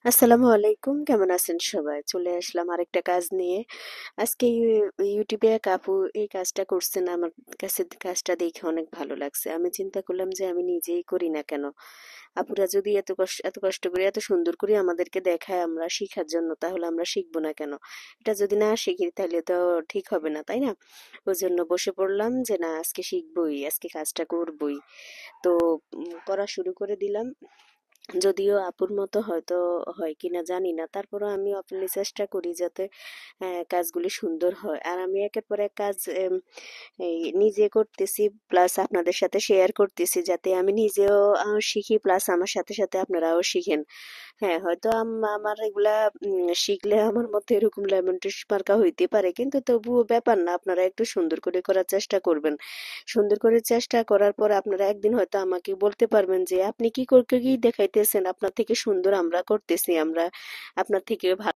আসসালামু আলাইকুম, কেমন আছেন সবাই? চলে আসলাম আরেকটা কাজ নিয়ে। আজকে ইউটিউবে এক আপু এই কাজটা করছেন, আমার কাছে কাজটা দেখে অনেক ভালো লাগছে। আমি চিন্তা করলাম যে আমি নিজেই করি না কেন। আপুরা যদি এত কষ্ট করে এত সুন্দর করে আমাদেরকে দেখায় আমরা শিখার জন্য, তাহলে আমরা শিখবো না কেন? এটা যদি না শিখি তাহলে তো ঠিক হবে না, তাই না? ওই জন্য বসে পড়লাম যে না, আজকে শিখবই, আজকে কাজটা করবই। তো করা শুরু করে দিলাম। যদিও আপুর মতো হয়তো হয় কিনা জানি না, তারপরও আমি অপ্রাণ চেষ্টা করি যাতে কাজগুলি সুন্দর হয়। আর আমি একের পর এক কাজ এই নিজে করতেছি, প্লাস আপনাদের সাথে শেয়ার করতেছি, যাতে আমি নিজেও শিখি, প্লাস আমার সাথে সাথে আপনারাও শিখেন। হ্যাঁ, হয়তো আমার এগুলা শিখলে আমার মধ্যে এরকম লেমন টি মার্কা হইতে পারে, কিন্তু তবুও ব্যাপার না, আপনারা একটু সুন্দর করে করার চেষ্টা করবেন। সুন্দর করে চেষ্টা করার পর আপনারা একদিন হয়তো আমাকে বলতে পারবেন যে আপনি কি দেখাইতেছেন, আপনার থেকে সুন্দর আমরা করতেছি, আমরা আপনার থেকে ভালো